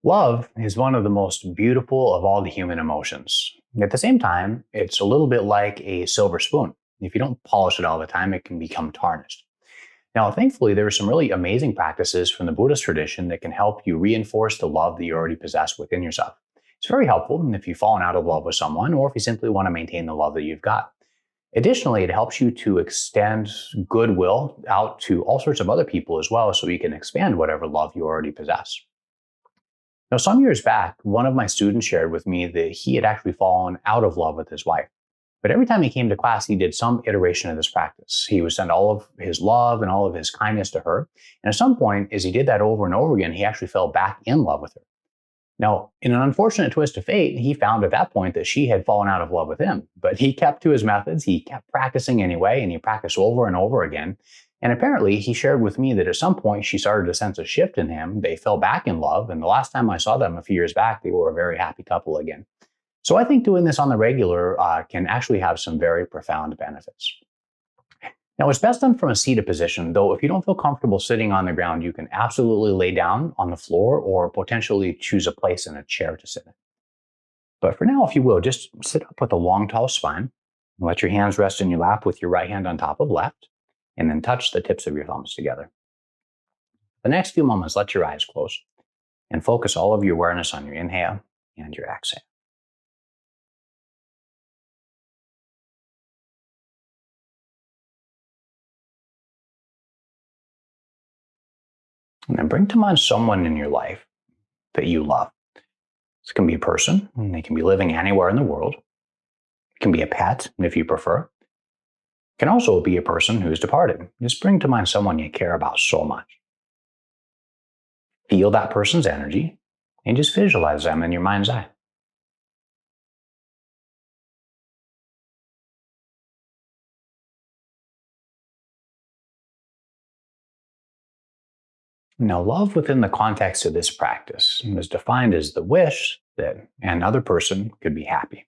Love is one of the most beautiful of all the human emotions. At the same time, it's a little bit like a silver spoon. If you don't polish it all the time, it can become tarnished. Now, thankfully, there are some really amazing practices from the Buddhist tradition that can help you reinforce the love that you already possess within yourself. It's very helpful if you've fallen out of love with someone or if you simply want to maintain the love that you've got. Additionally, it helps you to extend goodwill out to all sorts of other people as well so you can expand whatever love you already possess. Now, some years back, one of my students shared with me that he had actually fallen out of love with his wife. But every time he came to class, he did some iteration of this practice. He would send all of his love and all of his kindness to her. And at some point, as he did that over and over again, he actually fell back in love with her. Now, in an unfortunate twist of fate, he found at that point that she had fallen out of love with him. But he kept to his methods, he kept practicing anyway, and he practiced over and over again. And apparently, he shared with me that at some point she started to sense a shift in him. They fell back in love. And the last time I saw them a few years back, they were a very happy couple again. So I think doing this on the regular can actually have some very profound benefits. Now, it's best done from a seated position, though if you don't feel comfortable sitting on the ground, you can absolutely lay down on the floor or potentially choose a place in a chair to sit in. But for now, if you will, just sit up with a long, tall spine. And let your hands rest in your lap with your right hand on top of left, and then touch the tips of your thumbs together. The next few moments, let your eyes close and focus all of your awareness on your inhale and your exhale. And then bring to mind someone in your life that you love. This can be a person, and they can be living anywhere in the world. It can be a pet, if you prefer. It can also be a person who's departed. Just bring to mind someone you care about so much. Feel that person's energy and just visualize them in your mind's eye. Now, love within the context of this practice is defined as the wish that another person could be happy.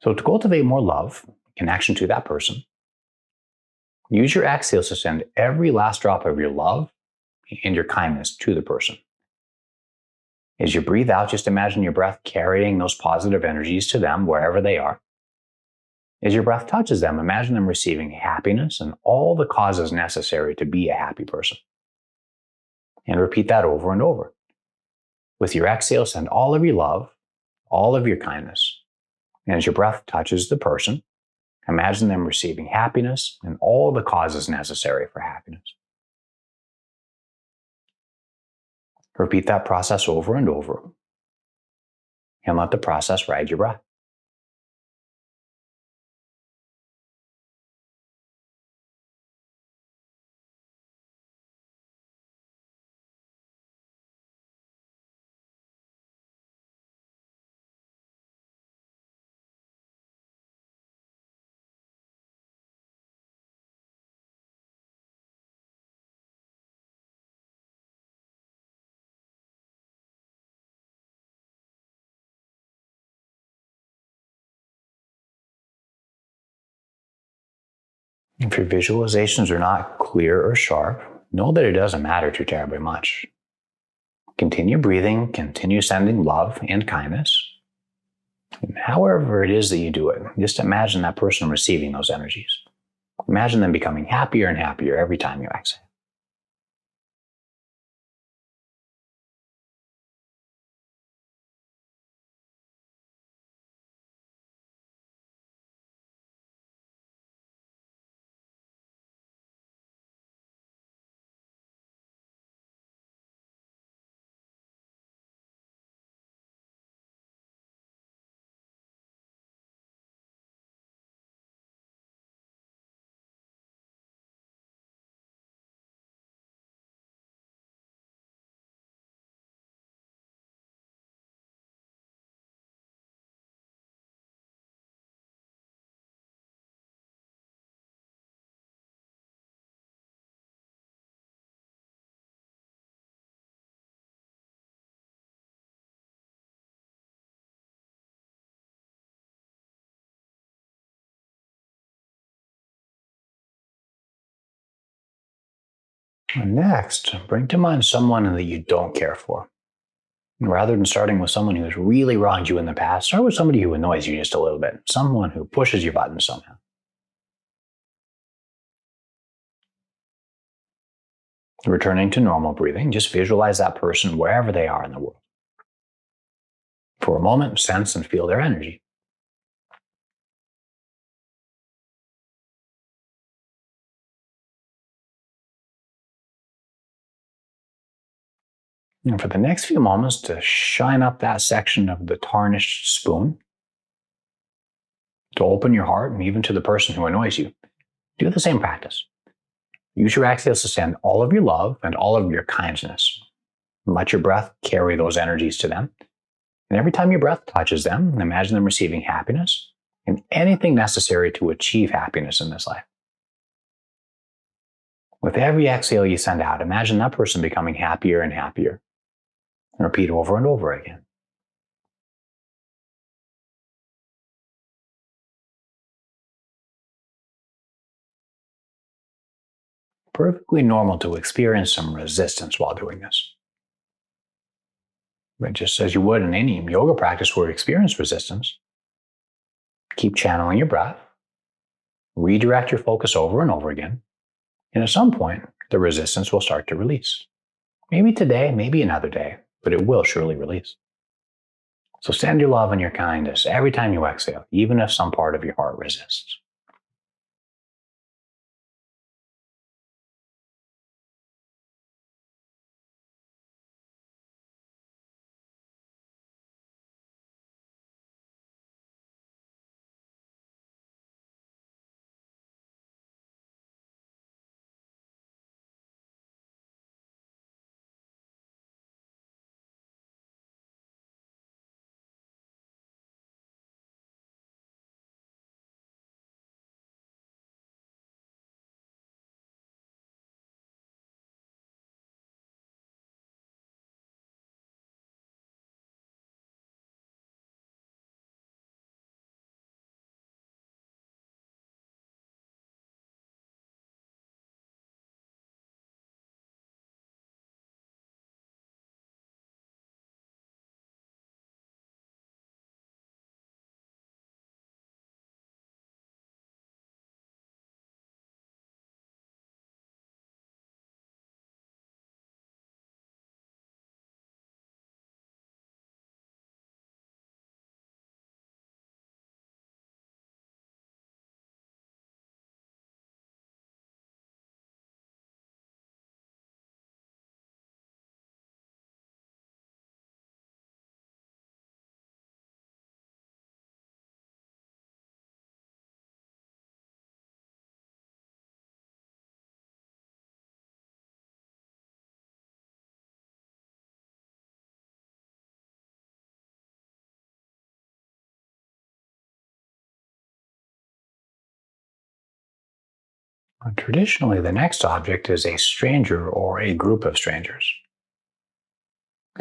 So, to cultivate more love, connection to that person, use your exhales to send every last drop of your love and your kindness to the person. As you breathe out, just imagine your breath carrying those positive energies to them wherever they are. As your breath touches them, imagine them receiving happiness and all the causes necessary to be a happy person. And repeat that over and over. With your exhale, send all of your love, all of your kindness. And as your breath touches the person, imagine them receiving happiness and all the causes necessary for happiness. Repeat that process over and over, and let the process ride your breath. If your visualizations are not clear or sharp, know that it doesn't matter too terribly much. Continue breathing, continue sending love and kindness. And however it is that you do it, just imagine that person receiving those energies. Imagine them becoming happier and happier every time you exhale. And next, bring to mind someone that you don't care for. Rather than starting with someone who has really wronged you in the past, start with somebody who annoys you just a little bit, someone who pushes your buttons somehow. Returning to normal breathing, just visualize that person wherever they are in the world. For a moment, sense and feel their energy. And for the next few moments, to shine up that section of the tarnished spoon, to open your heart and even to the person who annoys you, do the same practice. Use your exhales to send all of your love and all of your kindness. Let your breath carry those energies to them. And every time your breath touches them, imagine them receiving happiness and anything necessary to achieve happiness in this life. With every exhale you send out, imagine that person becoming happier and happier. And repeat over and over again. Perfectly normal to experience some resistance while doing this. But just as you would in any yoga practice where you experience resistance, keep channeling your breath, redirect your focus over and over again, and at some point, the resistance will start to release. Maybe today, maybe another day, but it will surely release. So send your love and your kindness every time you exhale, even if some part of your heart resists. Traditionally, the next object is a stranger or a group of strangers.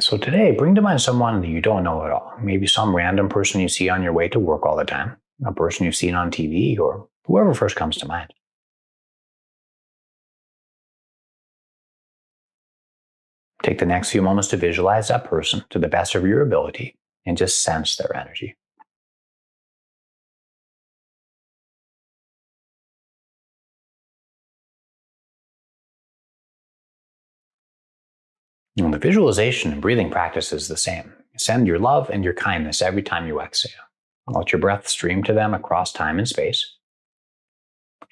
So today, bring to mind someone that you don't know at all. Maybe some random person you see on your way to work all the time, a person you've seen on TV, or whoever first comes to mind. Take the next few moments to visualize that person to the best of your ability and just sense their energy. And the visualization and breathing practice is the same. Send your love and your kindness every time you exhale. Let your breath stream to them across time and space.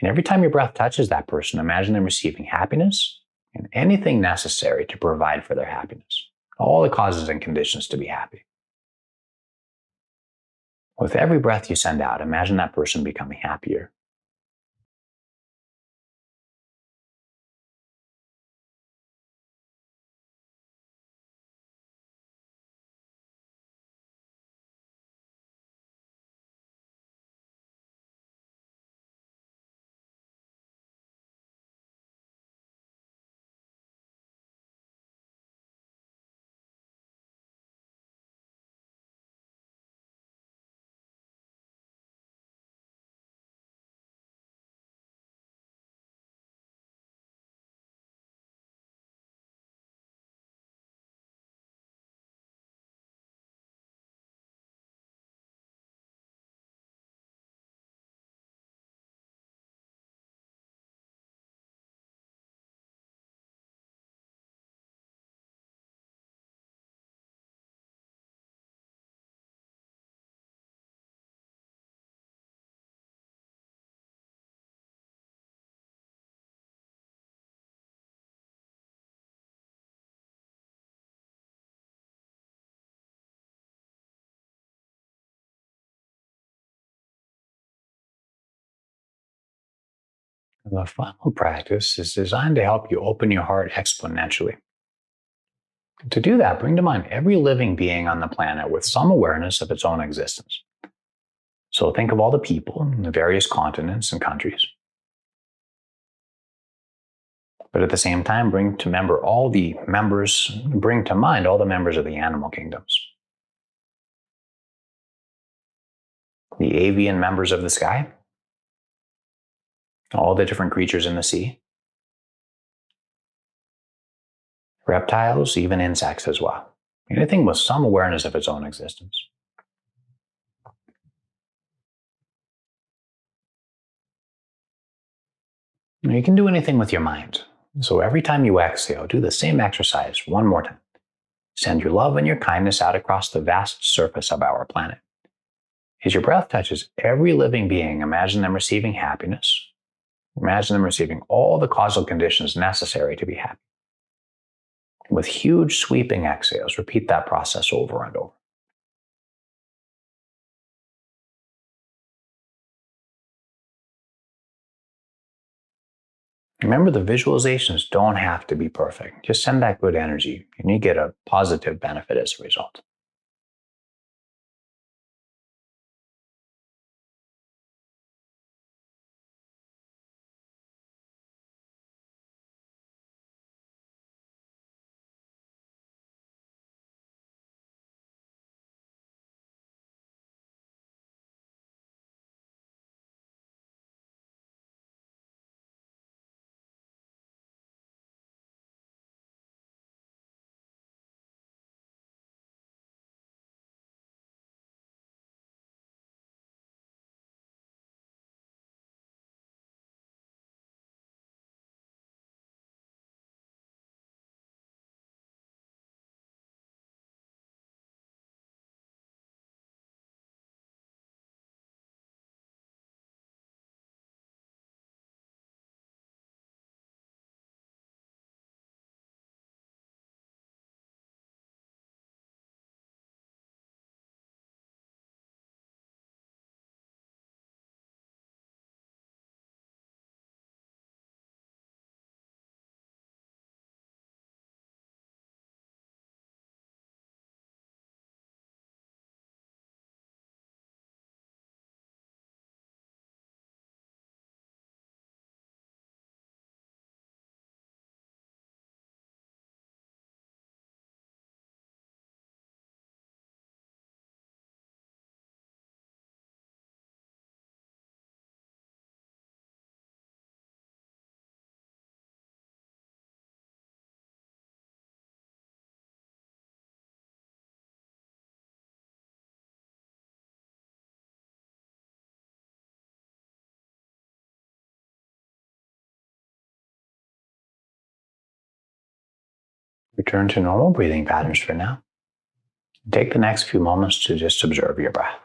And every time your breath touches that person, imagine them receiving happiness and anything necessary to provide for their happiness. All the causes and conditions to be happy. With every breath you send out, imagine that person becoming happier. The final practice is designed to help you open your heart exponentially. To do that, bring to mind every living being on the planet with some awareness of its own existence. So think of all the people in the various continents and countries. But at the same time, bring to mind all the members of the animal kingdoms. The avian members of the sky, all the different creatures in the sea, reptiles, even insects as well. Anything with some awareness of its own existence. You can do anything with your mind. So every time you exhale, do the same exercise one more time. Send your love and your kindness out across the vast surface of our planet. As your breath touches every living being, imagine them receiving happiness. Imagine them receiving all the causal conditions necessary to be happy. With huge sweeping exhales, repeat that process over and over. Remember, the visualizations don't have to be perfect. Just send that good energy, and you get a positive benefit as a result. Return to normal breathing patterns for now. Take the next few moments to just observe your breath.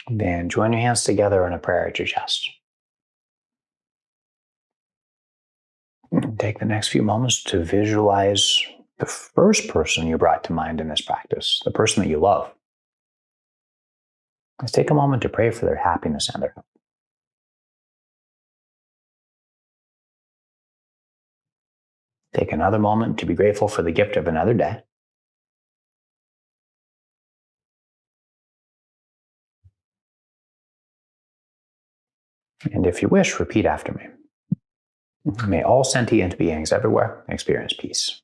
Then join your hands together in a prayer at your chest. Take the next few moments to visualize the first person you brought to mind in this practice, the person that you love. Let's take a moment to pray for their happiness and their health. Take another moment to be grateful for the gift of another day. And if you wish, repeat after me. May all sentient beings everywhere experience peace.